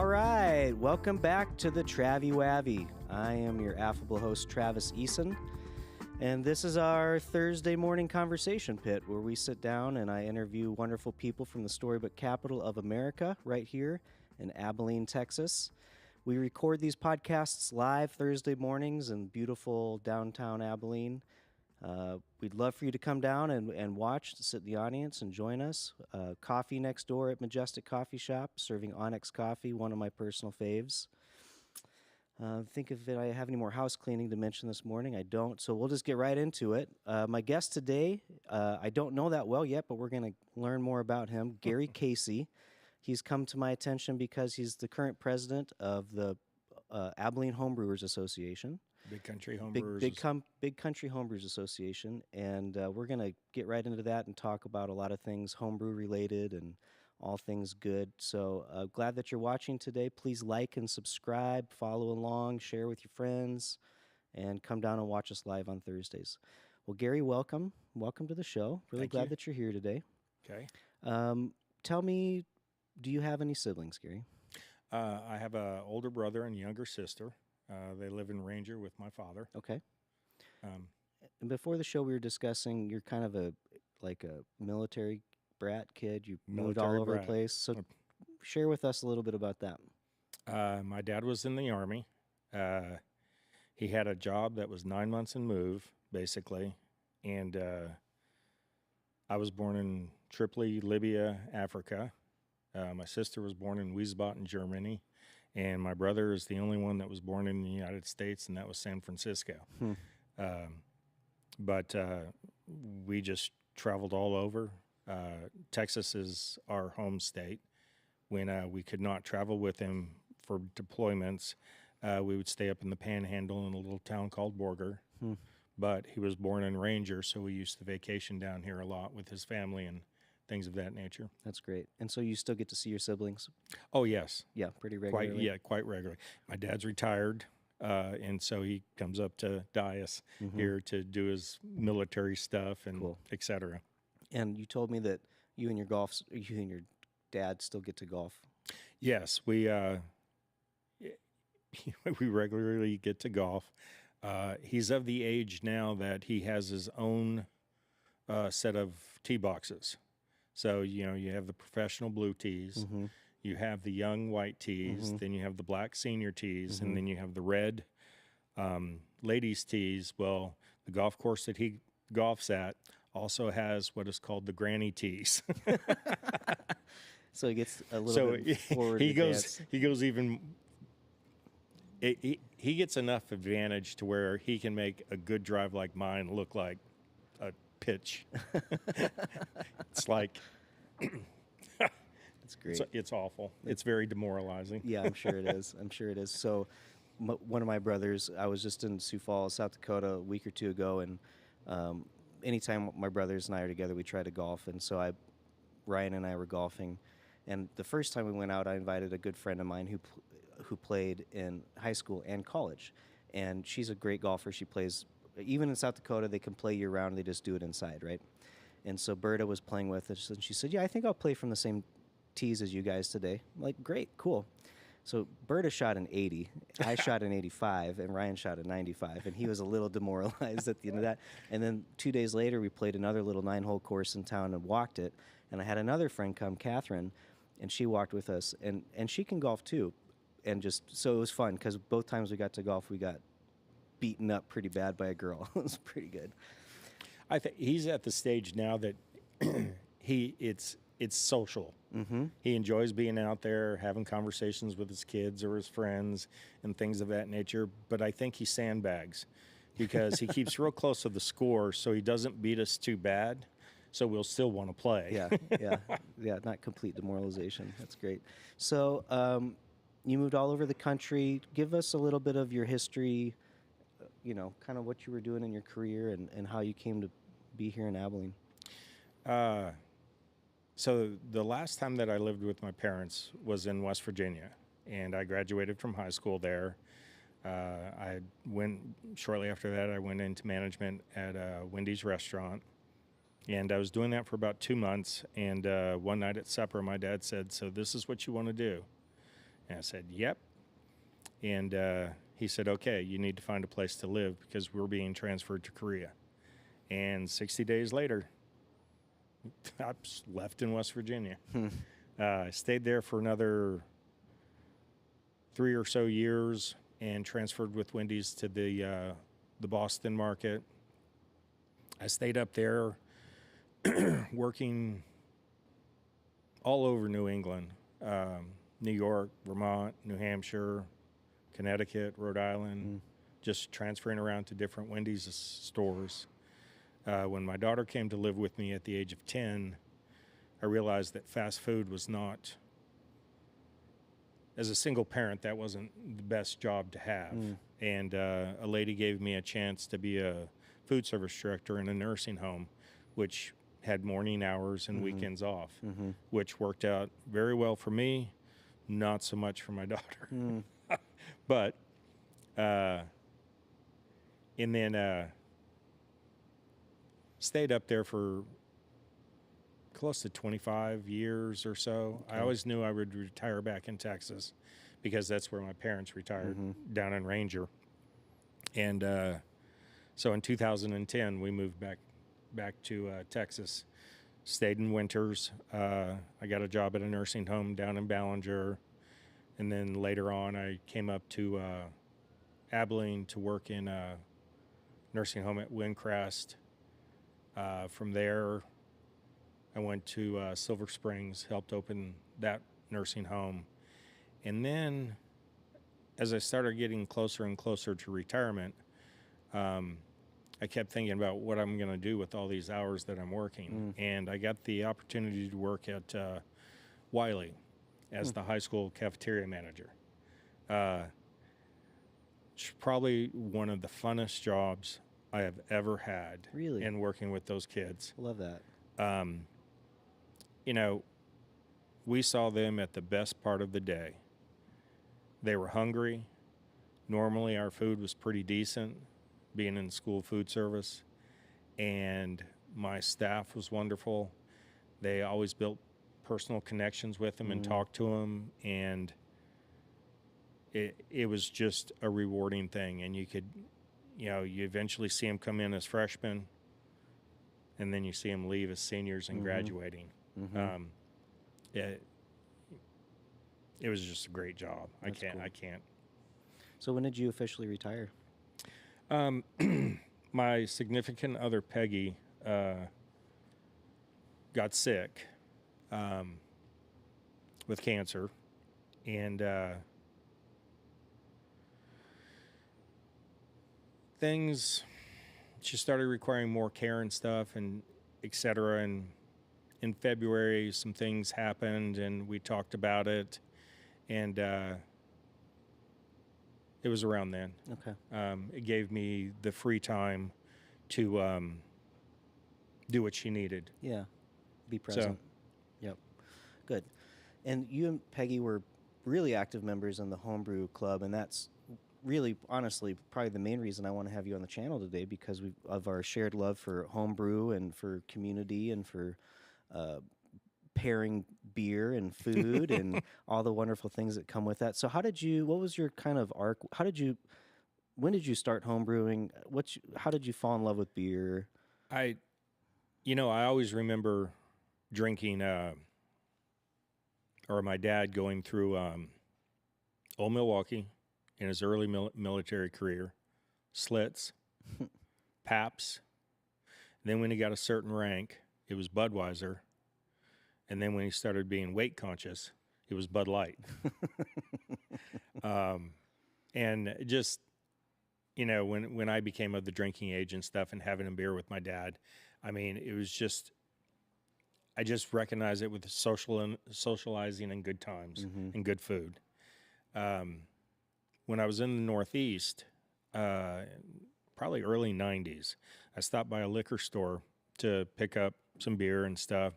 All right, welcome back to the Travi Wavi. I am your affable host, Travis Eason, and this is our Thursday morning conversation pit where we sit down and I interview wonderful people from the storybook capital of America right here in Abilene, Texas. We record these podcasts live Thursday mornings in beautiful downtown Abilene. We'd love for you to come down and watch, to sit in the audience and join us. Coffee next door at Majestic Coffee Shop, serving Onyx coffee, one of my personal faves. Think if I have any more house cleaning to mention this morning. I don't, so we'll just get right into it. My guest today, I don't know that well yet, but we're going to learn more about him, Gary Casey. He's come to my attention because he's the current president of the Abilene Homebrewers Association. Big Country Homebrewers. Big Country Homebrewers Association, and we're going to get right into that and talk about a lot of things homebrew related and all things good. So glad that you're watching today. Please like and subscribe, follow along, share with your friends, and come down and watch us live on Thursdays. Well, Gary, welcome. Welcome to the show. Really glad that you're here today. Okay. Tell me, do you have any siblings, Gary? I have an older brother and younger sister. They live in Ranger with my father. Okay. And before the show, we were discussing you're kind of a military brat kid. You moved all over the place. So share with us a little bit about that. My dad was in the Army. He had a job that was 9 months and move, basically. And I was born in Tripoli, Libya, Africa. My sister was born in Wiesbaden, Germany. And my brother is the only one that was born in the United States, and that was San Francisco. But we just traveled all over. Texas is our home state. When we could not travel with him for deployments, we would stay up in the Panhandle in a little town called Borger. But he was born in Ranger, so we used to vacation down here a lot with his family and things of that nature. That's great. And so you still get to see your siblings? Oh, yes. Yeah, pretty regularly? Quite regularly. My dad's retired, and so he comes up to Dias here to do his military stuff and et cetera. And you told me that you and your dad still get to golf. Yes, we regularly get to golf. He's of the age now that he has his own set of tee boxes. So, you have the professional blue tees, you have the young white tees, then you have the black senior tees, and then you have the red ladies tees. Well, the golf course that he golfs at also has what is called the granny tees. So he gets a little bit forward. He goes even. He gets enough advantage to where he can make a good drive like mine look like a pitch. It's like it's great. It's awful. It's very demoralizing. Yeah, I'm sure it is. So one of my brothers, I was just in Sioux Falls, South Dakota a week or two ago, and anytime my brothers and I are together, we try to golf. And so Ryan and I were golfing, and the first time we went out, I invited a good friend of mine who played in high school and college, and she's a great golfer. She plays. Even in South Dakota, they can play year-round. They just do it inside, right? And so Berta was playing with us, and she said, I think I'll play from the same tees as you guys today. I'm like, great, cool. So Berta shot an 80. I shot an 85, and Ryan shot a 95, and he was a little demoralized at the end of that. And then 2 days later, we played another little 9-hole course in town and walked it. And I had another friend come, Catherine, and she walked with us. And she can golf, too. And so it was fun, because both times we got to golf, we got beaten up pretty bad by a girl. It was pretty good. I think he's at the stage now that it's social. He enjoys being out there, having conversations with his kids or his friends and things of that nature. But I think he sandbags because he keeps real close to the score, so he doesn't beat us too bad. So we'll still want to play. Yeah. Not complete demoralization. That's great. So you moved all over the country. Give us a little bit of your history. Kind of what you were doing in your career and how you came to be here in Abilene. So the last time that I lived with my parents was in West Virginia, and I graduated from high school there. Shortly after that, I went into management at a Wendy's restaurant, and I was doing that for about 2 months, and one night at supper, my dad said, "So this is what you want to do?" And I said, yep. And he said, okay, you need to find a place to live because we're being transferred to Korea. And 60 days later, I left in West Virginia. I stayed there for another 3 or so years and transferred with Wendy's to the Boston market. I stayed up there working all over New England, New York, Vermont, New Hampshire, Connecticut, Rhode Island, just transferring around to different Wendy's stores. When my daughter came to live with me at the age of 10, I realized that fast food was not, as a single parent, that wasn't the best job to have. And a lady gave me a chance to be a food service director in a nursing home, which had morning hours and weekends off, which worked out very well for me, not so much for my daughter. But, and then stayed up there for close to 25 years or so. I always knew I would retire back in Texas because that's where my parents retired, down in Ranger. And so in 2010, we moved back to Texas, stayed in winters. I got a job at a nursing home down in Ballinger. And then later on, I came up to Abilene to work in a nursing home at Windcrest. From there, I went to Silver Springs, helped open that nursing home. And then as I started getting closer and closer to retirement, I kept thinking about what I'm going to do with all these hours that I'm working. And I got the opportunity to work at Wiley as the high school cafeteria manager. It's probably one of the funnest jobs I have ever had. Really? In working with those kids. Love that. You know, we saw them at the best part of the day. They were hungry. Normally our food was pretty decent, being in school food service. And my staff was wonderful. They always built personal connections with them and talked to them. And it was just a rewarding thing. And you could, you eventually see them come in as freshmen, and then you see them leave as seniors and graduating. It was just a great job. That's cool. I can't. So when did you officially retire? My significant other, Peggy, got sick with cancer, and she started requiring more care and stuff, and et cetera. And in February, some things happened, and we talked about it, and it was around then. Okay. It gave me the free time to do what she needed. Yeah. Be present. Yep. Good. And you and Peggy were really active members in the homebrew club, and that's really, honestly, probably the main reason I want to have you on the channel today, because of our shared love for homebrew and for community and for pairing beer and food and all the wonderful things that come with that. So what was your kind of arc? When did you start homebrewing? How did you fall in love with beer? I always remember drinking, or my dad going through Old Milwaukee in his early military career, Slits, Paps. Then when he got a certain rank, it was Budweiser. And then when he started being weight conscious, it was Bud Light. And just, when I became of the drinking age and stuff and having a beer with my dad, I mean, it was just, I just recognized it with socializing and good times and good food. When I was in the Northeast, probably early 90s, I stopped by a liquor store to pick up some beer and stuff.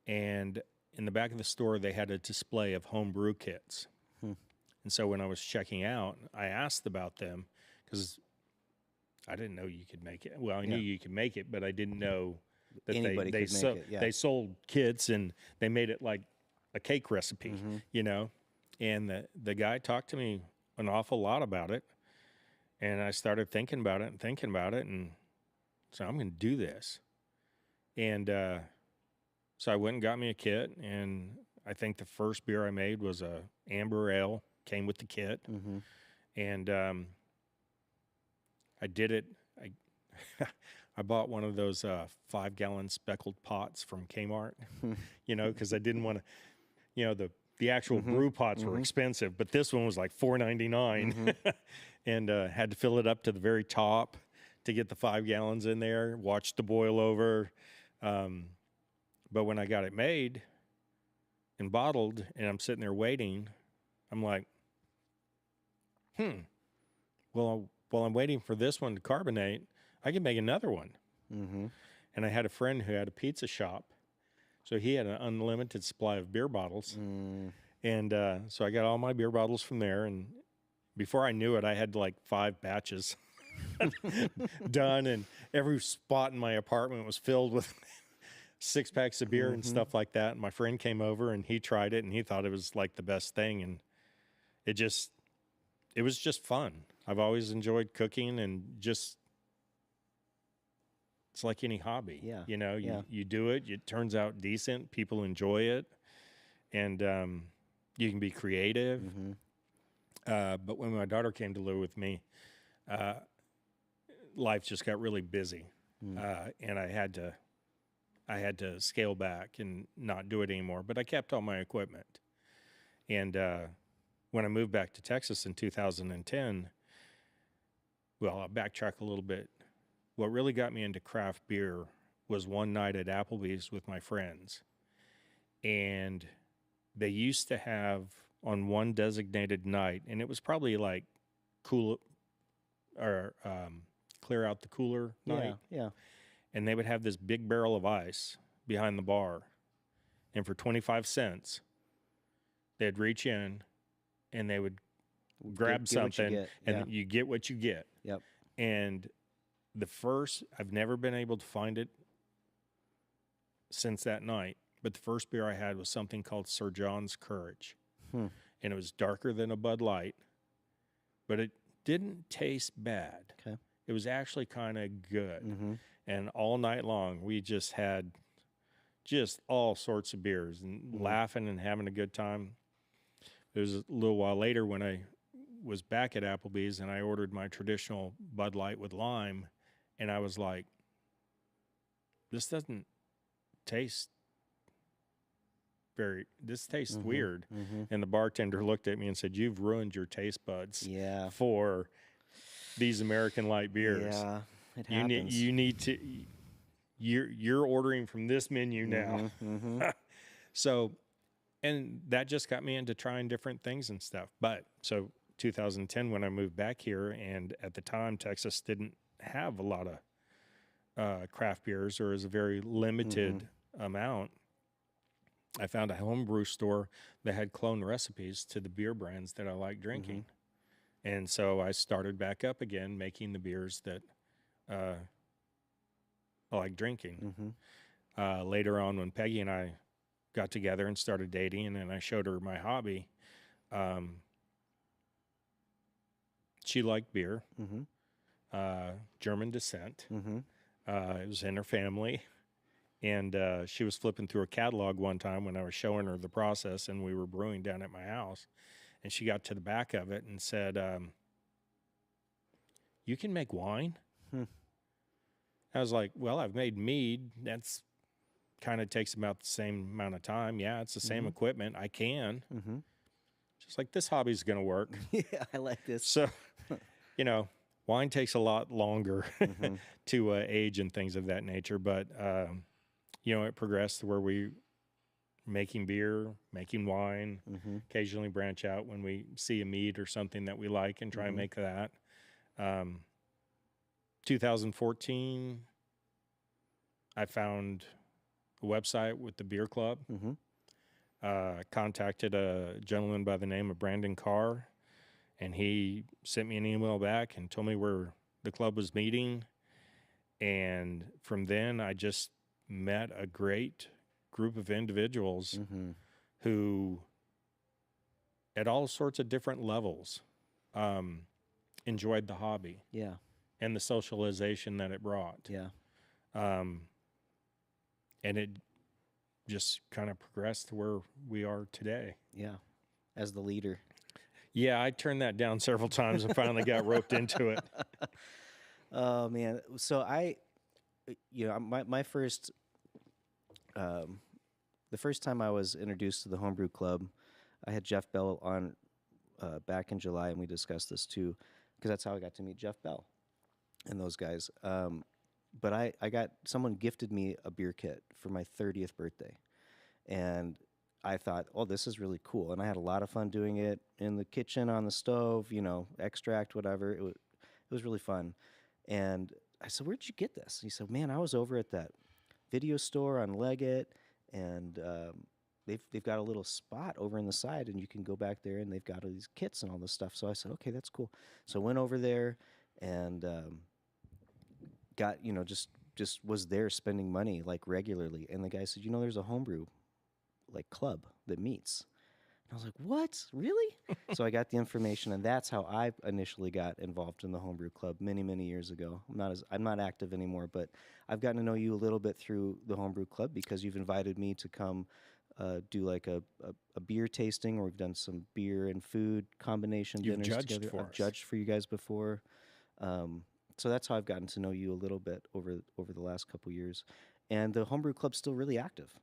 And in the back of the store, they had a display of home brew kits. And so when I was checking out, I asked about them because I didn't know you could make it. Well, I knew you could make it, but I didn't know that Anybody could make it. Yeah. they sold kits and they made it like a cake recipe, And the guy talked to me an awful lot about it. And I started thinking about it. And so I'm going to do this. And so I went and got me a kit. And I think the first beer I made was a amber ale, came with the kit. Mm-hmm. And I did it. I bought one of those 5-gallon speckled pots from Kmart, because I didn't want to, the actual brew pots were expensive, but this one was like $4.99, and had to fill it up to the very top to get the 5 gallons in there. Watched the boil over, but when I got it made and bottled, and I'm sitting there waiting, I'm like, well, while I'm waiting for this one to carbonate, I can make another one. Mm-hmm. And I had a friend who had a pizza shop, so he had an unlimited supply of beer bottles. And so I got all my beer bottles from there, and before I knew it, I had like 5 batches done, and every spot in my apartment was filled with 6 packs of beer and stuff like that. And my friend came over, and he tried it, and he thought it was like the best thing, and it was just fun. I've always enjoyed cooking, and just, it's like any hobby. Yeah. You do it, it turns out decent, people enjoy it, and you can be creative. But when my daughter came to live with me, life just got really busy, and I had to scale back and not do it anymore. But I kept all my equipment, and when I moved back to Texas in 2010, well, I'll backtrack a little bit. What really got me into craft beer was one night at Applebee's with my friends. And they used to have, on one designated night, and it was probably like clear out the cooler night. Yeah. And they would have this big barrel of ice behind the bar. And for 25 cents, they'd reach in and they would grab something, and you get what you get. Yep. And I've never been able to find it since that night, but the first beer I had was something called Sir John's Courage. And it was darker than a Bud Light, but it didn't taste bad. Okay. It was actually kind of good. And all night long, we just had just all sorts of beers and laughing and having a good time. It was a little while later when I was back at Applebee's, and I ordered my traditional Bud Light with lime, and I was like, this doesn't taste this tastes weird. And the bartender looked at me and said, you've ruined your taste buds for these American light beers. Yeah, it happens. You need to, you're ordering from this menu now. So, and that just got me into trying different things and stuff. But so 2010, when I moved back here, and at the time, Texas didn't have a lot of craft beers, or is a very limited amount. I found a homebrew store that had clone recipes to the beer brands that I like drinking. And so I started back up again, making the beers that I like drinking. Later on, when Peggy and I got together and started dating, and I showed her my hobby, she liked beer, German descent. It was in her family. And she was flipping through a catalog one time when I was showing her the process, and we were brewing down at my house. And she got to the back of it and said, you can make wine? I was like, well, I've made mead. That's kind of takes about the same amount of time. Yeah, it's the same equipment. I can. Just like, this hobby's going to work. Yeah, I like this. So, wine takes a lot longer to age and things of that nature. But, it progressed to where we making beer, making wine, occasionally branch out when we see a mead or something that we like and try and make that. 2014, I found a website with the beer club. Contacted a gentleman by the name of Brandon Carr, and he sent me an email back and told me where the club was meeting. And from then, I just met a great group of individuals who at all sorts of different levels, enjoyed the hobby Yeah. and the socialization that it brought. Yeah. Um, and it just kind of progressed to where we are today. Yeah. As the leader. Yeah, I turned that down several times and finally got roped into it. Oh man. So my first, the first time I was introduced to the homebrew club, I had Jeff Bell on back in July, and we discussed this too, because that's how I got to meet Jeff Bell and those guys. But I got someone gifted me a beer kit for my 30th birthday, and I thought, oh, this is really cool, and I had a lot of fun doing it in the kitchen on the stove, extract whatever. It was really fun, and I said, where'd you get this? He said, man, I was over at that video store on Leggett, and they've got a little spot over in the side, and you can go back there, and they've got all these kits and all this stuff. So I said, okay, that's cool. So I went over there and got just was there spending money like regularly. And the guy said, there's a homebrew like club that meets. And I was like, what? Really? So I got the information, and that's how I initially got involved in the homebrew club many years ago. I'm not active anymore, but I've gotten to know you a little bit through the homebrew club because you've invited me to come do like a beer tasting, or we've done some beer and food combination You've dinners judged together. for I've us. judged for you guys before. So that's how I've gotten to know you a little bit over the last couple years. And the homebrew club's still really active.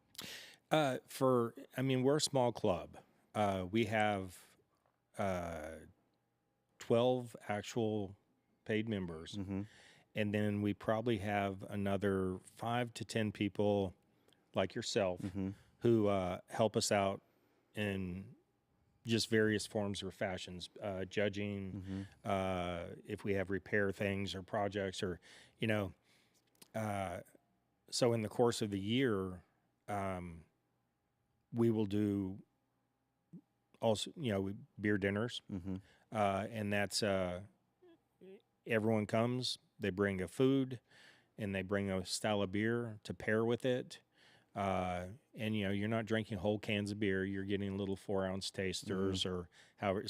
We're a small club. We have 12 actual paid members. Mm-hmm. And then we probably have another 5 to 10 people like yourself Mm-hmm. who help us out in just various forms or fashions, judging, if we have repair things or projects or, so in the course of the year, we will do also, beer dinners. Mm-hmm. And that's everyone comes, they bring a food, and they bring a style of beer to pair with it. And you're not drinking whole cans of beer. You're getting little 4-ounce tasters, or however.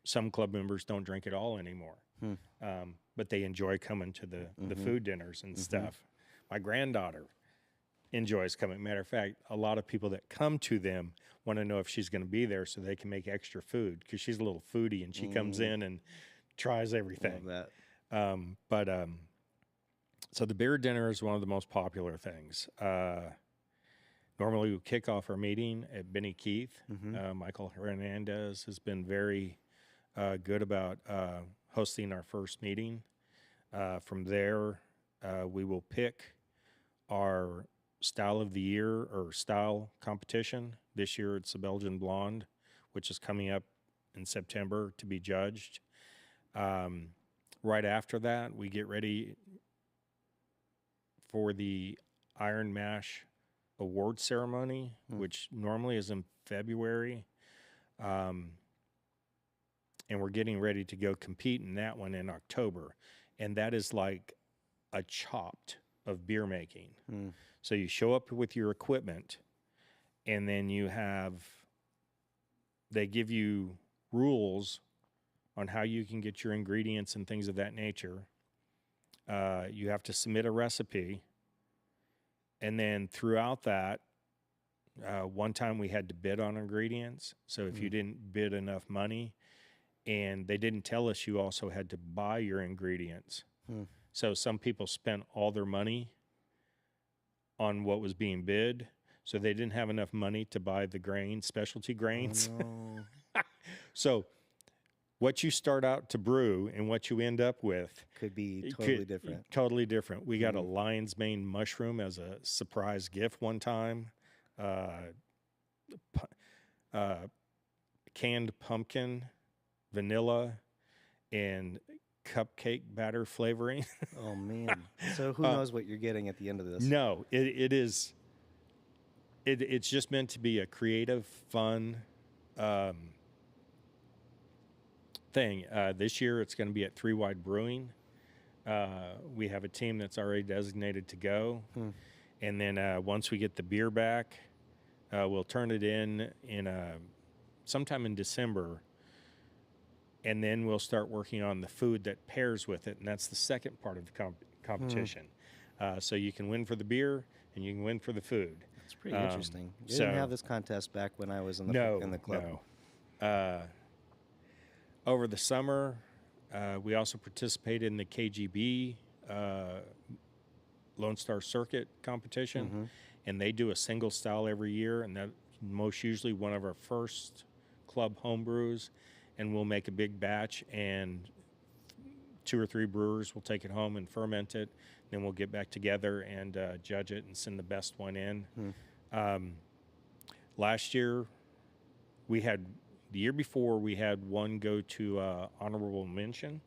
Some club members don't drink at all anymore, but they enjoy coming to the food dinners and stuff. My granddaughter enjoys coming. Matter of fact, a lot of people that come to them want to know if she's going to be there so they can make extra food, because she's a little foodie and she comes in and tries everything. Love that. So the beer dinner is one of the most popular things. Normally we kick off our meeting at Benny Keith. Michael Hernandez has been very good about hosting our first meeting. From there, we will pick our style of the year or style competition. This year it's the Belgian Blonde, which is coming up in September to be judged. Right after that, we get ready for the Iron Mash award ceremony, which normally is in February. And we're getting ready to go compete in that one in October. And that is like a chopped of beer making. So you show up with your equipment, and then they give you rules on how you can get your ingredients and things of that nature. You have to submit a recipe. And then throughout that, one time we had to bid on ingredients. So if you didn't bid enough money, and they didn't tell us you also had to buy your ingredients. So some people spent all their money on what was being bid, so they didn't have enough money to buy the grains, specialty grains. Oh, no. So what you start out to brew and what you end up with Could be totally different. Totally different. We got a lion's mane mushroom as a surprise gift one time. Canned pumpkin, vanilla, and cupcake batter flavoring. Oh man! So who knows what you're getting at the end of this? No, it is. It's just meant to be a creative, fun thing. This year, it's going to be at 3 Wide Brewing. We have a team that's already designated to go, and then once we get the beer back, we'll turn it in sometime in December, and then we'll start working on the food that pairs with it, and that's the second part of the competition. So you can win for the beer, and you can win for the food. It's pretty interesting. You so- didn't have this contest back when I was in the club. No. Over the summer, we also participated in the KGB Lone Star Circuit competition, and they do a single style every year, and that's most usually one of our first club homebrews, and we'll make a big batch, and 2 or 3 brewers will take it home and ferment it. Then we'll get back together and judge it and send the best one in. Last year, the year before, we had one go to honorable mention.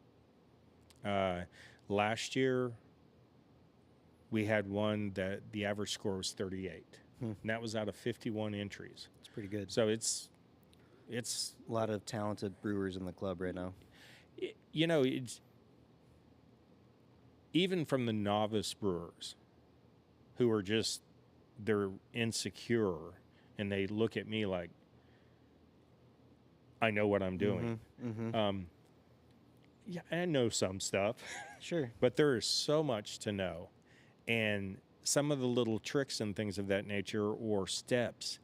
Last year, we had one that the average score was 38. And that was out of 51 entries. It's pretty good. So it's A lot of talented brewers in the club right now. It's even from the novice brewers who are they're insecure, and they look at me like I know what I'm doing. Yeah, I know some stuff. Sure. But there is so much to know. And some of the little tricks and things of that nature, or steps,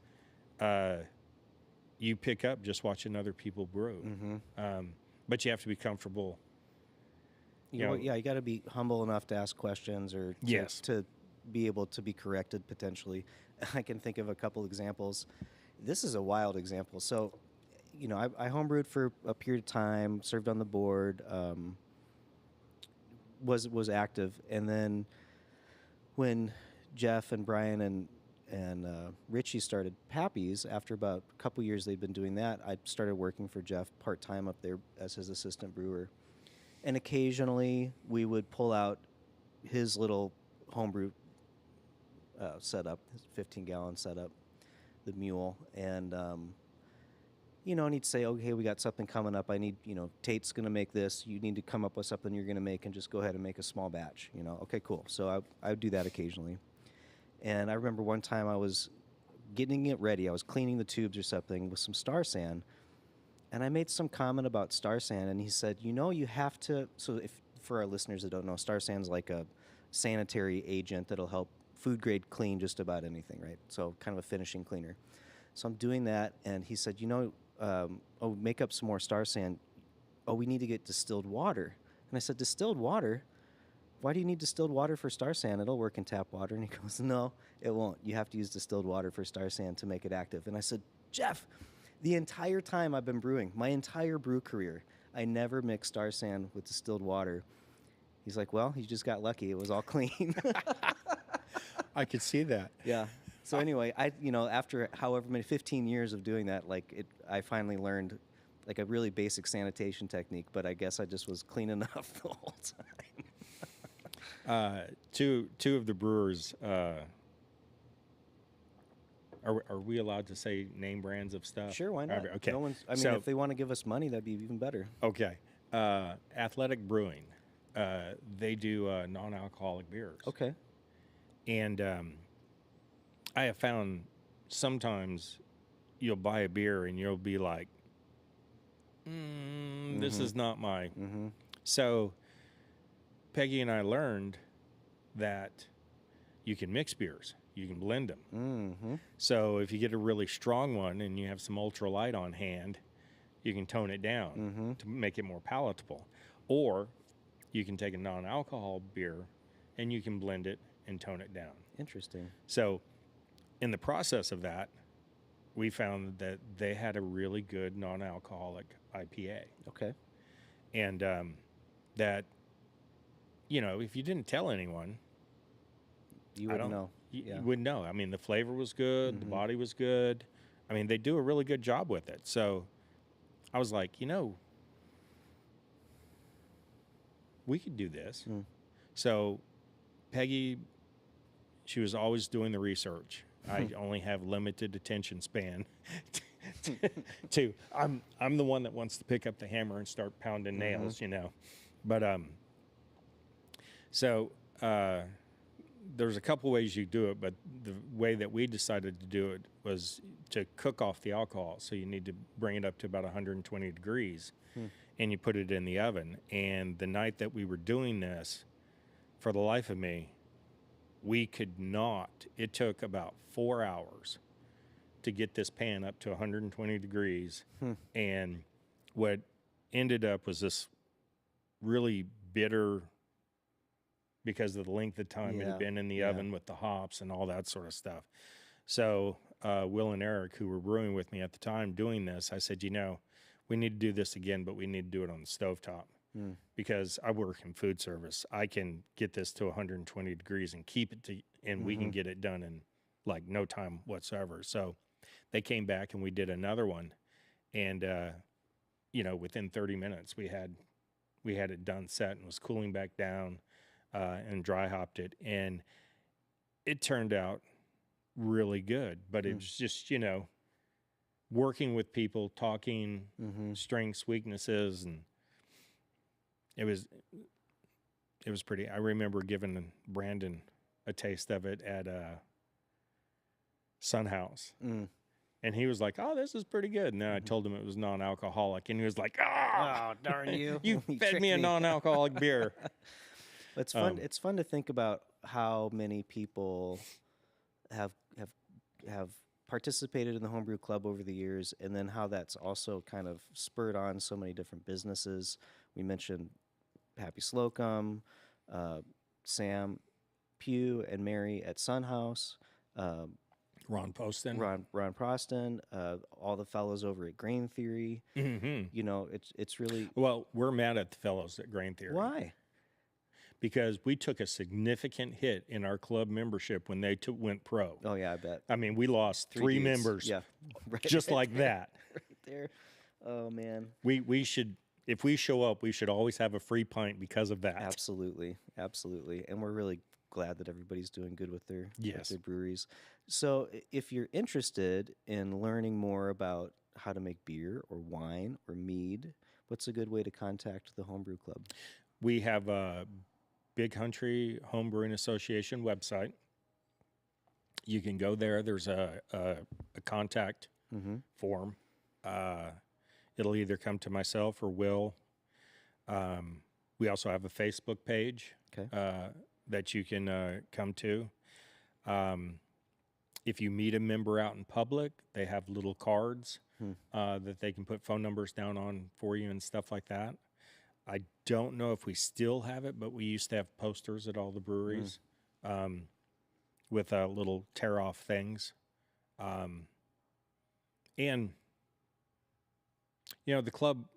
you pick up just watching other people brew. But you have to be comfortable. You got to be humble enough to ask questions, or to be able to be corrected potentially. I can think of a couple examples. This is a wild example. So, I homebrewed for a period of time, served on the board, was active, and then when Jeff and Brian and Richie started Pappy's, after about a couple years they'd been doing that, I started working for Jeff part-time up there as his assistant brewer. And occasionally we would pull out his little homebrew setup, his 15-gallon setup, the mule, and and he'd say, okay, we got something coming up. I need, Tate's going to make this. You need to come up with something you're going to make and just go ahead and make a small batch, Okay, cool. So I would do that occasionally. And I remember one time I was getting it ready. I was cleaning the tubes or something with some Star San. And I made some comment about Star San, and he said, you have to, so if for our listeners that don't know, Star San's like a sanitary agent that'll help food grade clean just about anything, right? So kind of a finishing cleaner. So I'm doing that, and he said, make up some more Star San. Oh, we need to get distilled water. And I said, distilled water? Why do you need distilled water for Star San? It'll work in tap water. And he goes, no, it won't. You have to use distilled water for Star San to make it active. And I said, Jeff, the entire time I've been brewing, my entire brew career, I never mixed Star San with distilled water. He's like, well, you just got lucky. It was all clean. I could see that. Yeah. So anyway, after however many 15 years of doing that, I finally learned like a really basic sanitation technique, but I guess I just was clean enough the whole time. Two of the brewers, are we allowed to say name brands of stuff? Sure, why not? Okay. If they want to give us money, that'd be even better. Okay. Athletic Brewing, they do non-alcoholic beers. Okay. And I have found sometimes you'll buy a beer and you'll be like, this is not my. So Peggy and I learned that you can mix beers. You can blend them. So if you get a really strong one and you have some ultralight on hand, you can tone it down to make it more palatable. Or you can take a non-alcohol beer and you can blend it and tone it down. Interesting. So in the process of that, we found that they had a really good non-alcoholic IPA. Okay. And that, if you didn't tell anyone, you wouldn't know. You wouldn't know. I mean, the flavor was good. The body was good. I mean, they do a really good job with it. So I was like, we could do this. So Peggy, she was always doing the research. I only have limited attention span. I'm the one that wants to pick up the hammer and start pounding nails, But so there's a couple ways you do it, but the way that we decided to do it was to cook off the alcohol. So you need to bring it up to about 120 degrees, and you put it in the oven. And the night that we were doing this, for the life of me, we could not. It took about 4 hours to get this pan up to 120 degrees. And what ended up was this really bitter, because of the length of time it had been in the oven with the hops and all that sort of stuff. So Will and Eric, who were brewing with me at the time doing this, I said, we need to do this again, but we need to do it on the stovetop. Because I work in food service. I can get this to 120 degrees and keep it to, and we can get it done in like no time whatsoever. So they came back and we did another one. And, within 30 minutes we had it done set and was cooling back down, and dry hopped it. And it turned out really good, but it was just, working with people, talking strengths, weaknesses, and it was pretty. I remember giving Brandon a taste of it at Sun House. And he was like, "Oh, this is pretty good." And then I told him it was non-alcoholic, and he was like, Oh, darn you! You fed me a non-alcoholic beer." It's fun. It's fun to think about how many people have participated in the homebrew club over the years, and then how that's also kind of spurred on so many different businesses. We mentioned Happy Slocum, Sam Pugh and Mary at Sun House, Ron Poston, Ron Proston, all the fellows over at Grain Theory. It's really well. We're mad at the fellows at Grain Theory. Why? Because we took a significant hit in our club membership when they went pro. Oh yeah, I bet. I mean, we lost three dudes. members, Right just like that. Right there. Oh man. We should, if we show up, we should always have a free pint because of that. Absolutely, and we're really glad that everybody's doing good with their breweries. So, if you're interested in learning more about how to make beer or wine or mead, what's a good way to contact the Homebrew Club? We have a Big Country Homebrewing Association website. You can go there. There's a contact form. It'll either come to myself or Will. We also have a Facebook page that you can come to. If you meet a member out in public, they have little cards that they can put phone numbers down on for you and stuff like that. I don't know if we still have it, but we used to have posters at all the breweries with little tear-off things. And, the club,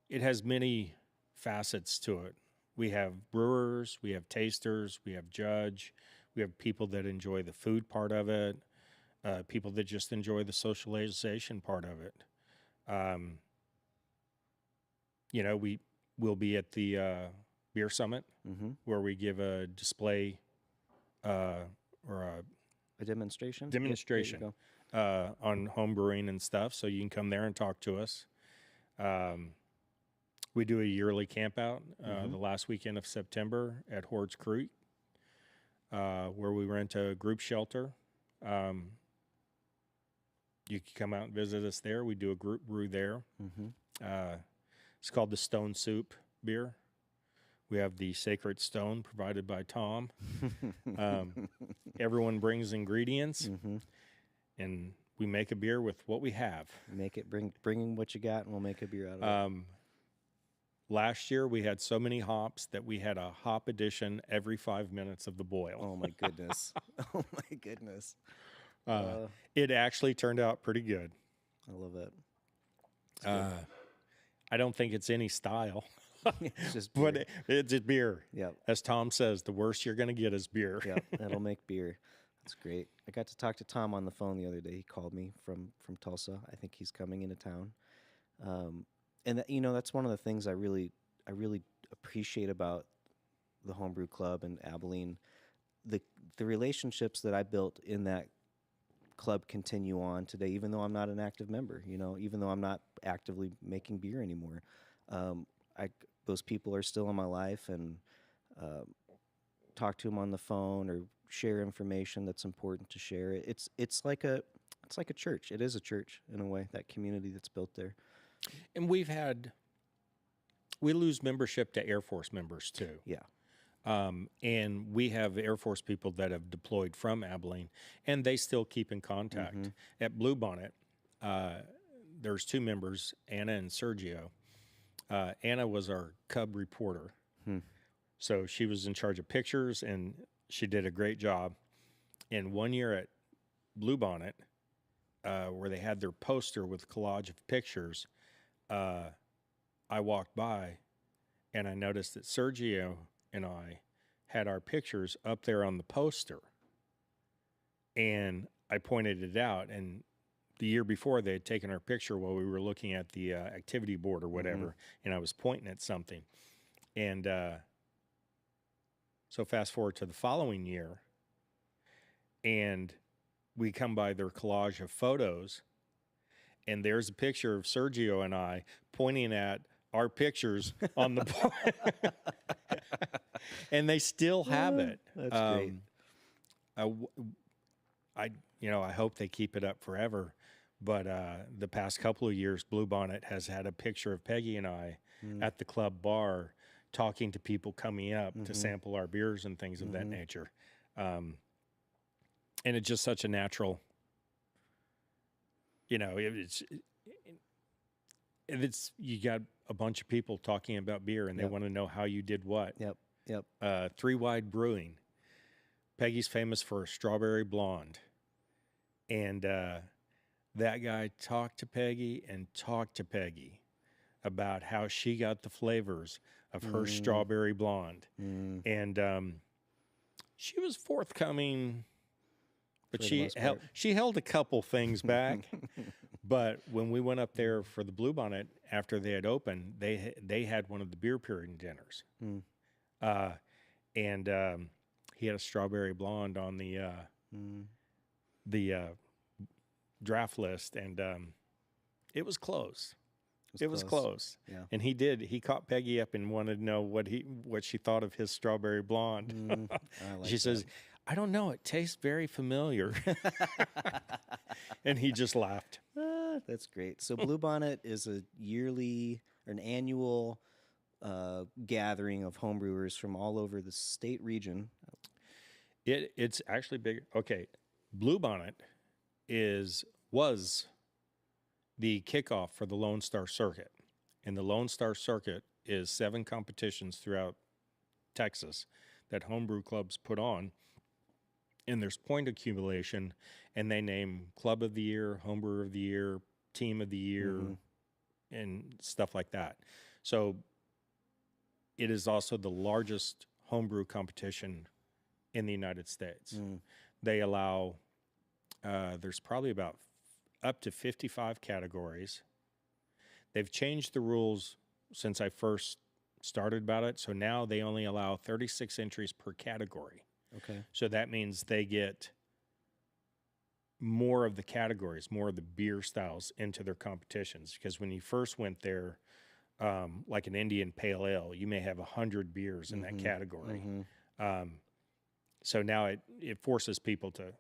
it has many facets to it. We have brewers, we have tasters, we have judge, we have people that enjoy the food part of it, people that just enjoy the socialization part of it. We'll be at the Beer Summit where we give a display or a demonstration on home brewing and stuff. So you can come there and talk to us. We do a yearly camp out the last weekend of September at Hordes Creek, where we rent a group shelter. You can come out and visit us there. We do a group brew there. It's called the Stone Soup beer. We have the Sacred Stone provided by Tom. Everyone brings ingredients, and we make a beer with what we have. Bring what you got, and we'll make a beer out of it. Last year, we had so many hops that we had a hop addition every 5 minutes of the boil. Oh, my goodness. Oh, my goodness. It actually turned out pretty good. I love it. I don't think it's any style. It's just beer. But it's beer. Yep. As Tom says, the worst you're going to get is beer. Yep, that'll make beer. That's great. I got to talk to Tom on the phone the other day. He called me from Tulsa. I think he's coming into town. And that's one of the things I really appreciate about the Homebrew Club in Abilene. The relationships that I built in that club continue on today, even though I'm not an active member. Even though I'm not actively making beer anymore, those people are still in my life, and talk to them on the phone or share information that's important to share. It's like a church. It is a church in a way, that community that's built there. And we lose membership to Air Force members too. Yeah. And we have Air Force people that have deployed from Abilene, and they still keep in contact. At Bluebonnet, there's 2 members, Anna and Sergio. Anna was our Cub reporter. So she was in charge of pictures, and she did a great job. And one year at Bluebonnet, where they had their poster with collage of pictures, I walked by, and I noticed that Sergio and I had our pictures up there on the poster. And I pointed it out, and the year before they had taken our picture while we were looking at the activity board or whatever, and I was pointing at something. And so fast forward to the following year, and we come by their collage of photos, and there's a picture of Sergio and I pointing at our pictures on the board. And they still have it. That's great. I hope they keep it up forever. But the past couple of years, Bluebonnet has had a picture of Peggy and I at the club bar talking to people coming up to sample our beers and things of that nature. And it's just such a natural, it's you got a bunch of people talking about beer, and they want to know how you did what. Yep. 3 Wide Brewing. Peggy's famous for a strawberry blonde. And that guy talked to Peggy about how she got the flavors of her strawberry blonde. And she was forthcoming, but she held a couple things back. But when we went up there for the Bluebonnet after they had opened, they had one of the beer pairing dinners. And he had a strawberry blonde on the draft list, and it was close. It was close. Yeah. And he caught Peggy up and wanted to know what she thought of his strawberry blonde. She says, "I don't know, it tastes very familiar." And he just laughed. That's great. So Bluebonnet is an annual gathering of homebrewers from all over the state region. It's actually big. Okay, Bluebonnet was the kickoff for the Lone Star Circuit, and the Lone Star Circuit is 7 competitions throughout Texas that homebrew clubs put on, and there's point accumulation, and they name Club of the Year, Homebrewer of the Year, Team of the Year, and stuff like that. So it is also the largest homebrew competition in the United States. They allow, there's probably about up to 55 categories. They've changed the rules since I first started about it. So now they only allow 36 entries per category. Okay. So that means they get more of the categories, more of the beer styles into their competitions. Because when you first went there, like an Indian Pale Ale, you may have 100 beers in that category. So now it forces people to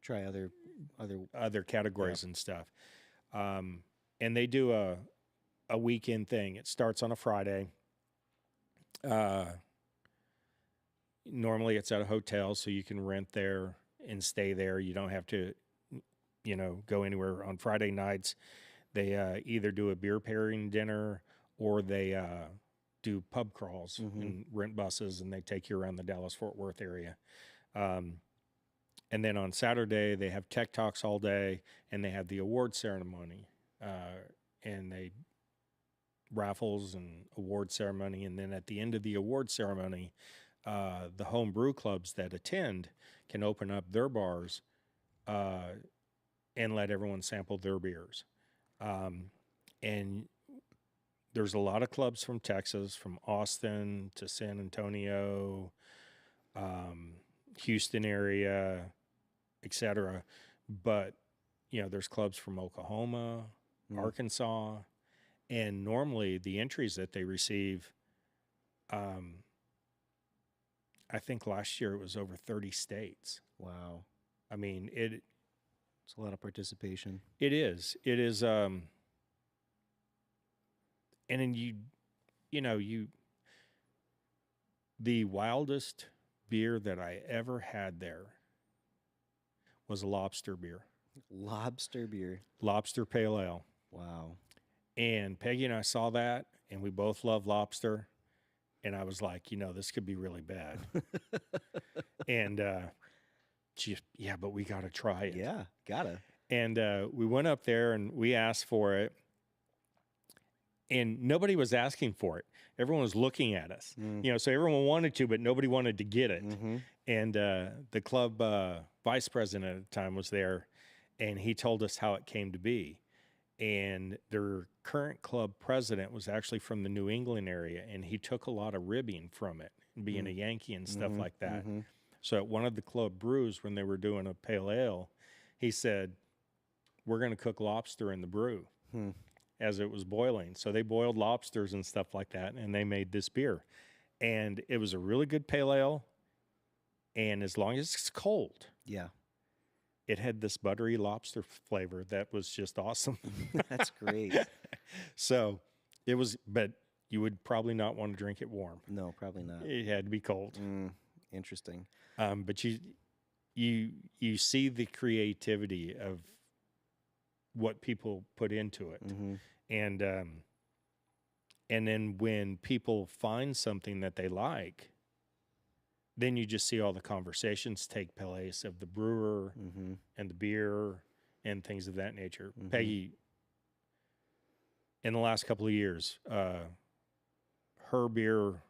try other categories and stuff. And they do a weekend thing. It starts on a Friday. Normally it's at a hotel, so you can rent there and stay there. You don't have to, go anywhere. On Friday nights, they either do a beer pairing dinner or they do pub crawls and rent buses, and they take you around the Dallas-Fort Worth area. And then on Saturday, they have tech talks all day, and they have the award ceremony, and they raffles and award ceremony. And then at the end of the award ceremony, the home brew clubs that attend can open up their bars and let everyone sample their beers. And there's a lot of clubs from Texas, from Austin to San Antonio, Houston area, etc. But, there's clubs from Oklahoma, Arkansas, and normally the entries that they receive I think last year it was over 30 states. Wow. I mean, It's a lot of participation. it is. It is and then you know, the wildest beer that I ever had there was a lobster beer. Lobster beer. Lobster pale ale. Wow. And Peggy and I saw that, and we both love lobster. And I was like, this could be really bad. And yeah, but we got to try it. Yeah, gotta. And we went up there and we asked for it. And nobody was asking for it. Everyone was looking at us. So everyone wanted to, but nobody wanted to get it. Mm-hmm. And the club vice president at the time was there, and he told us how it came to be. And their current club president was actually from the New England area, and he took a lot of ribbing from it, being a Yankee and stuff like that. So at one of the club brews, when they were doing a pale ale, he said, "We're going to cook lobster in the brew." As it was boiling. So they boiled lobsters and stuff like that, and they made this beer. And it was a really good pale ale. And as long as it's cold, Yeah. it had this buttery lobster flavor that was just awesome. That's great. So it was, but you would probably not want to drink it warm. No, probably not. It had to be cold. Interesting. But you see the creativity of what people put into it. And then when people find something that they like, then you just see all the conversations take place of the brewer and the beer and things of that nature. Peggy, in the last couple of years, her beer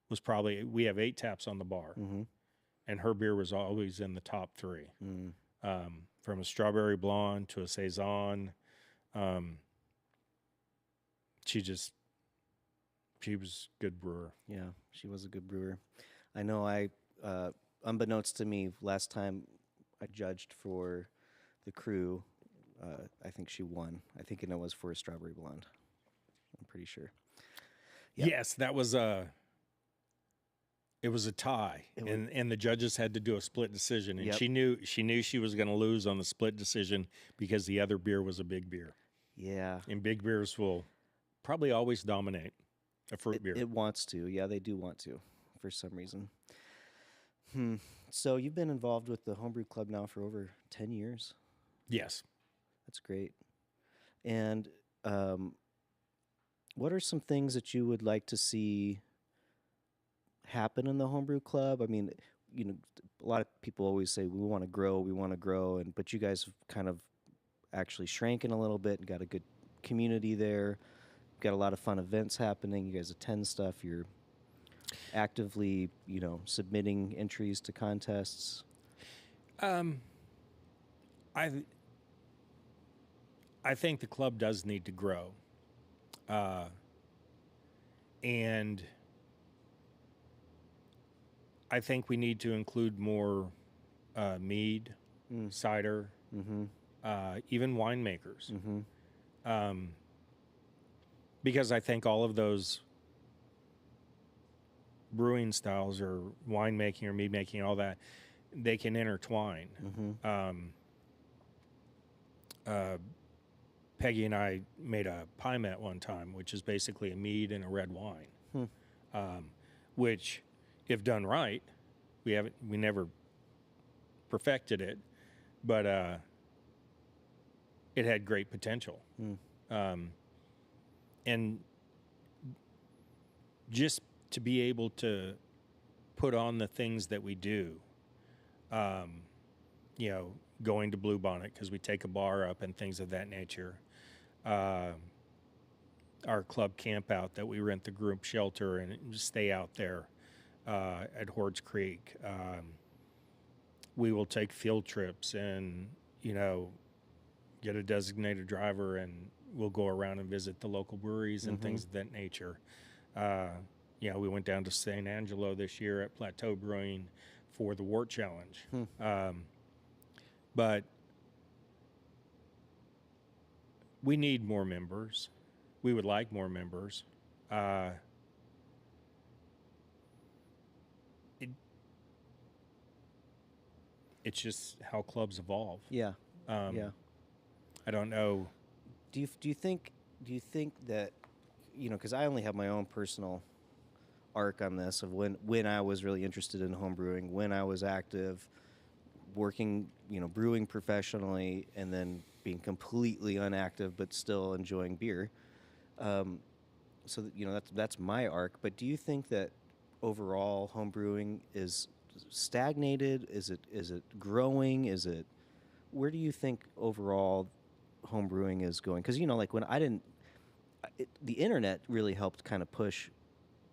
was probably, we have 8 taps on the bar, and her beer was always in the top 3. From a strawberry blonde to a saison. She was a good brewer. Yeah, she was a good brewer. I know unbeknownst to me, last time I judged for the crew, I think she won. I think it was for a strawberry blonde. I'm pretty sure. Yep. Yes, that was it was a tie, and the judges had to do a split decision, and she knew she was going to lose on the split decision because the other beer was a big beer. Yeah, and big beers will probably always dominate a fruit beer. It wants to. Yeah, they do want to, for some reason. So you've been involved with the homebrew club now for over 10 years. Yes, that's great. And what are some things that you would like to see happen in the homebrew club? I mean, a lot of people always say we want to grow, but you guys have kind of actually shrank in a little bit and got a good community there. Got a lot of fun events happening. You guys attend stuff. You're actively, submitting entries to contests. I think the club does need to grow, and I think we need to include more mead, cider, even winemakers. Because I think all of those brewing styles or winemaking or mead making, all that, they can intertwine. Peggy and I made a pie met one time, which is basically a mead and a red wine, which, if done right, we never perfected it, but it had great potential. And just to be able to put on the things that we do, going to Blue Bonnet because we take a bar up and things of that nature. Our club camp out that we rent the group shelter and stay out there at Hordes Creek. We will take field trips and, get a designated driver and we'll go around and visit the local breweries and things of that nature. We went down to St. Angelo this year at Plateau Brewing for the Wort Challenge. But we need more members. We would like more members. it's just how clubs evolve. Yeah. Um, Yeah. I don't know. Do you think that, because I only have my own personal arc on this of when I was really interested in home brewing, when I was active, working, brewing professionally, and then being completely inactive but still enjoying beer. So that, that's my arc. But do you think that overall home brewing is stagnated? Is it growing? Where do you think overall home brewing is going? Because like when I didn't, the internet really helped kind of push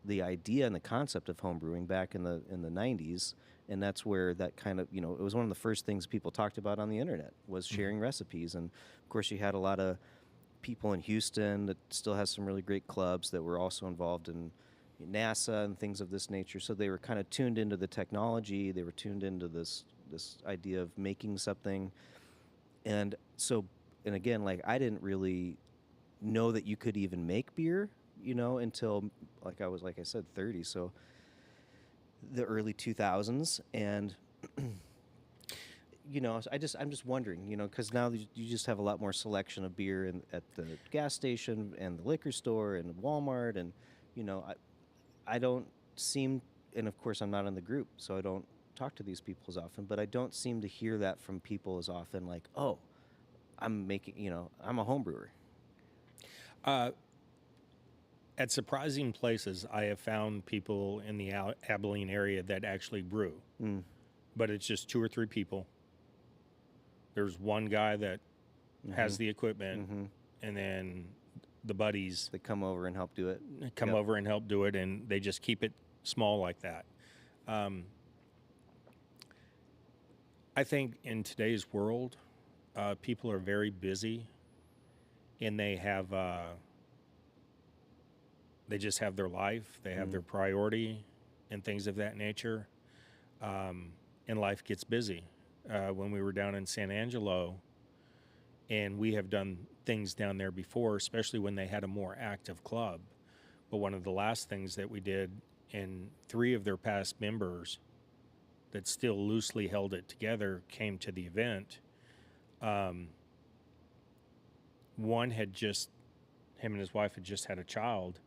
the idea and the concept of home brewing back in the 90s, and that's where that kind of, it was one of the first things people talked about on the internet was sharing recipes. And of course you had a lot of people in Houston that still has some really great clubs that were also involved in NASA and things of this nature, so they were kind of tuned into the technology, they were tuned into this idea of making something. And so, and again, like I didn't really know that you could even make beer, until like I said, 30. So the early 2000s, and I'm just wondering, because now you just have a lot more selection of beer at the gas station and the liquor store and Walmart, and I don't seem, and of course I'm not in the group, so I don't talk to these people as often, but I don't seem to hear that from people as often, like, oh, I'm a home brewer. At surprising places, I have found people in the Abilene area that actually brew, but it's just 2 or 3 people. There's one guy that has the equipment, and then the buddies They come over and help do it. come over and help do it, and they just keep it small like that. I think in today's world, people are very busy, and they just have their life, they have their priority, and things of that nature, and life gets busy. When we were down in San Angelo, and we have done things down there before, especially when they had a more active club. But one of the last things that we did, and 3 of their past members that still loosely held it together came to the event. One had him and his wife had just had a child.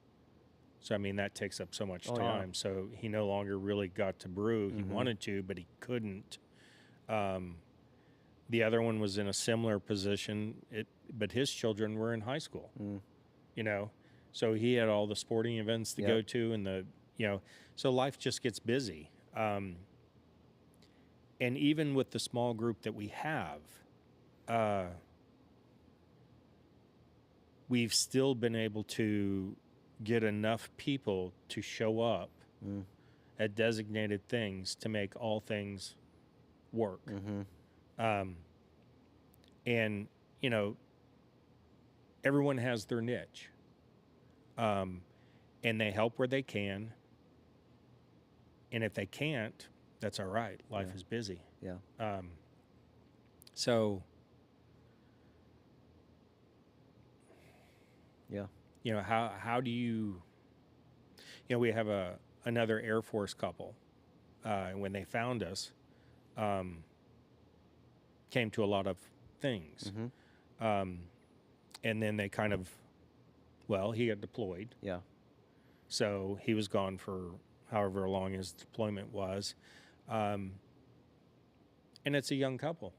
So, I mean, that takes up so much time. Yeah. So he no longer really got to brew. He wanted to, but he couldn't. The other one was in a similar position, but his children were in high school, So he had all the sporting events to go to, and so life just gets busy. And even with the small group that we have, we've still been able to get enough people to show up at designated things to make all things work. And, everyone has their niche. And they help where they can. And if they can't, that's all right. Life is busy. Yeah. So, yeah. how do you, we have another Air Force couple, when they found us, came to a lot of things. And then they kind of, he got deployed. Yeah. So he was gone for however long his deployment was. And it's a young couple.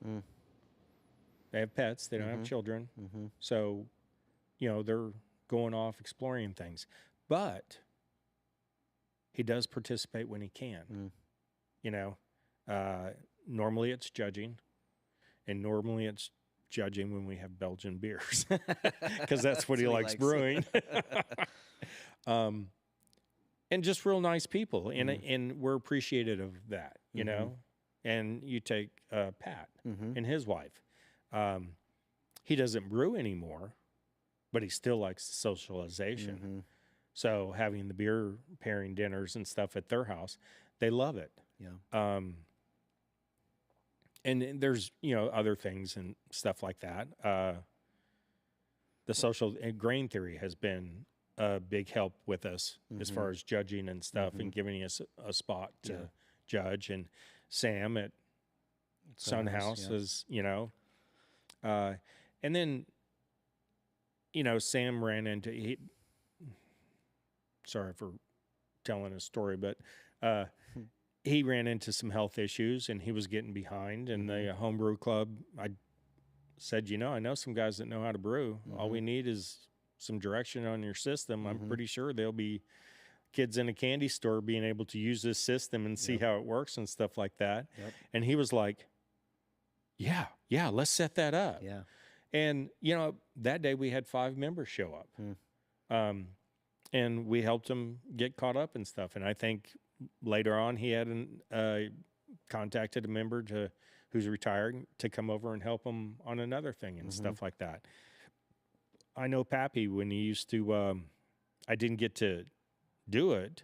They have pets. They don't have children. So, they're going off exploring things. But he does participate when he can. Normally it's judging. And normally it's judging when we have Belgian beers. Because that's what he likes brewing. And just real nice people. And we're appreciative of that, And you take Pat and his wife. He doesn't brew anymore, but he still likes the socialization. So having the beer pairing dinners and stuff at their house, they love it. Yeah. And there's, other things and stuff like that. The social grain theory has been a big help with us as far as judging and stuff and giving us a spot to judge. And Sam at Son House is, uh, and then, Sam ran into, sorry for telling a story, but he ran into some health issues and he was getting behind. And the homebrew club, I said, I know some guys that know how to brew. All we need is some direction on your system. I'm pretty sure there'll be kids in a candy store being able to use this system and see how it works and stuff like that. And he was like, yeah, let's set that up. Yeah. And, that day we had 5 members show up. And we helped him get caught up and stuff. And I think later on he had contacted a member who's retired to come over and help him on another thing and stuff like that. I know Pappy, when he used to, I didn't get to do it,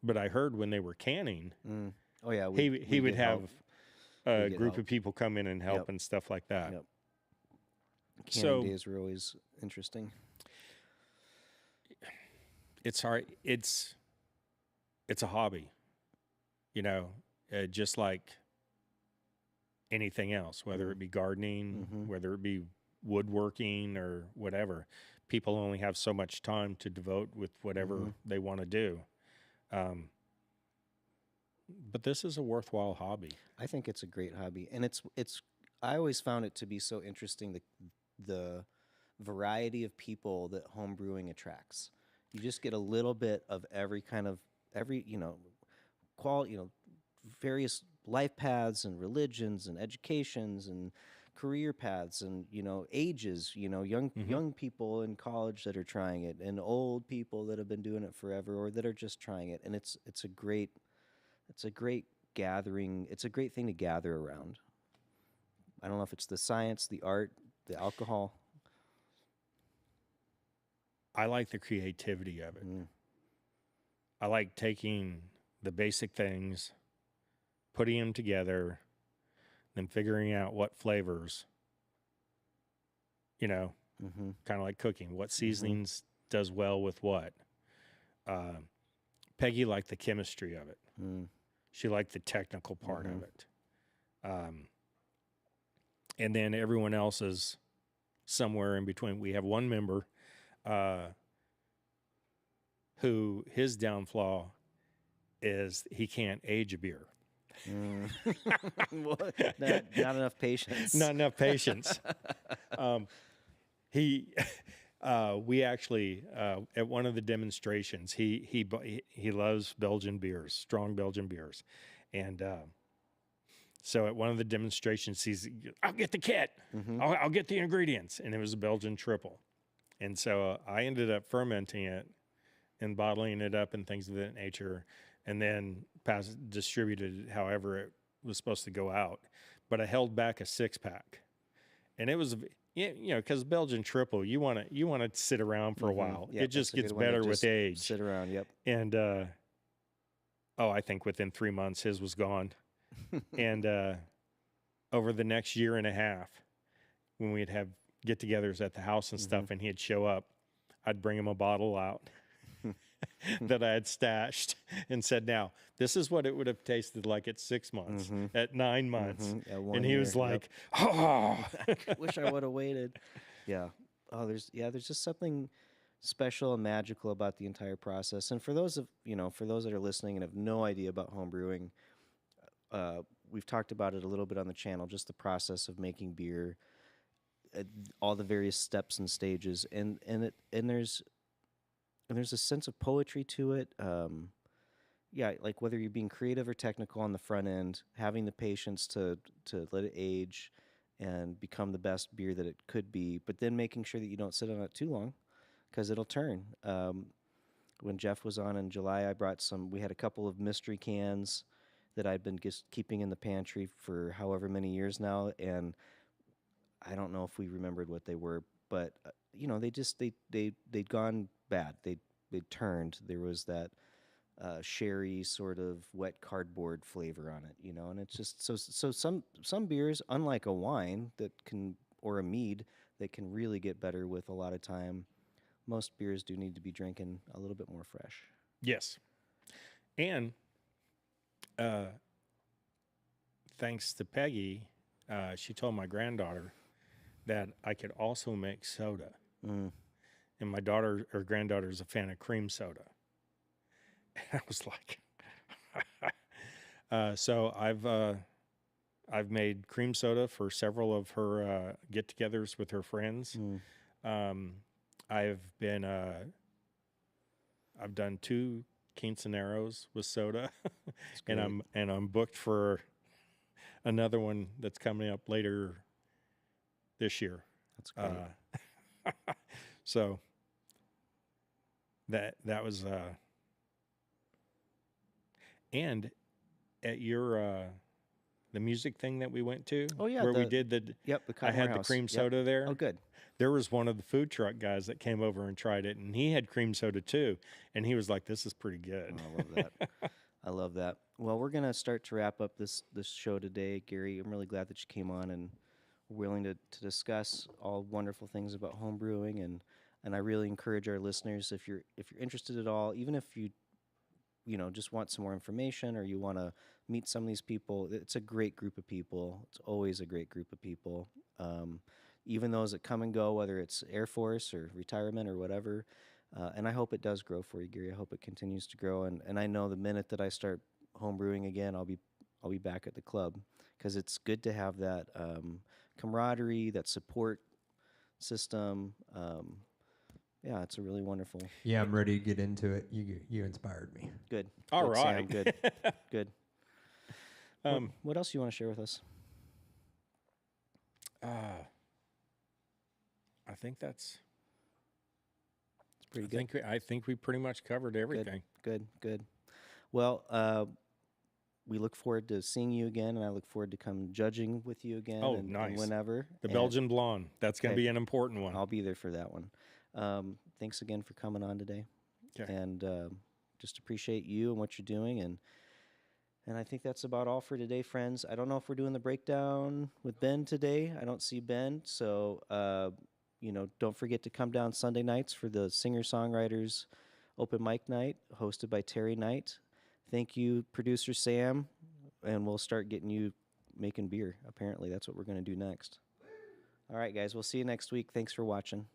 but I heard when they were canning, oh yeah, he would have a group of people come in and help and stuff like that. Canning days were always interesting. It's hard. It's a hobby, just like anything else, whether it be gardening, whether it be woodworking or whatever. People only have so much time to devote with whatever they want to do. But this is a worthwhile hobby. I think it's a great hobby, and it's. I always found it to be so interesting the variety of people that home brewing attracts. You just get a little bit of every various life paths and religions and educations and career paths and ages. Young people in college that are trying it, and old people that have been doing it forever or that are just trying it. And it's a great gathering. It's a great thing to gather around. I don't know if it's the science, the art, the alcohol. I like the creativity of it. I like taking the basic things, putting them together, then figuring out what flavors, kind of like cooking, what seasonings does well with what. Peggy liked the chemistry of it. She liked the technical part of it. And then everyone else is somewhere in between. We have one member who his downfall is he can't age a beer. Not enough patience. Not enough patience. We actually at one of the demonstrations, he loves Belgian beers, strong Belgian beers, and so at one of the demonstrations, I'll get the kit, I'll get the ingredients, and it was a Belgian triple, and so I ended up fermenting it and bottling it up and things of that nature, and then distributed it however it was supposed to go out. But I held back a 6-pack, and it was, because Belgian triple, you want to sit around for a while. It just gets better with age. Sit around, yep. And I think within 3 months his was gone, and over the next year and a half, when we'd have get-togethers at the house and stuff, and he'd show up, I'd bring him a bottle out that I had stashed and said, now, this is what it would have tasted like at 6 months, at 9 months. And he was like, oh. I wish I would have waited. Yeah. Oh, there's just something special and magical about the entire process. And for those that are listening and have no idea about home brewing, we've talked about it a little bit on the channel, just the process of making beer, all the various steps and stages, and there's a sense of poetry to it. Like whether you're being creative or technical on the front end, having the patience to let it age and become the best beer that it could be, but then making sure that you don't sit on it too long because it'll turn. When Jeff was on in July, we had a couple of mystery cans that I'd been just keeping in the pantry for however many years now, and I don't know if we remembered what they were, but they'd gone bad. They'd turned. There was that sherry sort of wet cardboard flavor on it, and it's just so some beers, unlike a wine or a mead, that can really get better with a lot of time. Most beers do need to be drinking a little bit more fresh. Yes. And thanks to Peggy, she told my granddaughter that I could also make soda. Mm. And my daughter or granddaughter is a fan of cream soda. And I was like, so I've made cream soda for several of her get-togethers with her friends. Mm. I've been I've done 2 quinceaneros with soda, great. and I'm booked for another one that's coming up later this year. That's great. So that was and at your the music thing that we went to, Oh, yeah, where we did the Yep, the I Cotton had the Warehouse. cream Yep. soda there. Oh, good. There was one of the food truck guys that came over and tried it, and he had cream soda too, and he was like, "This is pretty good." Oh, I love that. I love that. Well, we're gonna start to wrap up this show today, Gary. I'm really glad that you came on and were willing to discuss all wonderful things about home brewing, and I really encourage our listeners, if you're interested at all, even if you know just want some more information or you want to meet some of these people, it's a great group of people. It's always a great group of people. Even those that come and go, whether it's Air Force or retirement or whatever. And I hope it does grow for you, Gary. I hope it continues to grow. And I know the minute that I start home brewing again, I'll be back at the club, because it's good to have that camaraderie, that support system. Yeah, it's a really wonderful. Yeah, I'm ready to get into it. You inspired me. Good. All Good, right. Sam. Good. Good. What else you want to share with us? I think that's Pretty good. I think we pretty much covered everything. Good. Well, we look forward to seeing you again, and I look forward to come judging with you again. Oh, and nice. whenever. The And Belgian blonde. That's going to Okay. be an important one. I'll be there for that one. Thanks again for coming on today. Okay. And just appreciate you and what you're doing. And I think that's about all for today, friends. I don't know if we're doing the breakdown with Ben today. I don't see Ben. So, don't forget to come down Sunday nights for the singer-songwriters open mic night hosted by Terry Knight. Thank you, producer Sam. And we'll start getting you making beer. Apparently, that's what we're going to do next. All right, guys. We'll see you next week. Thanks for watching.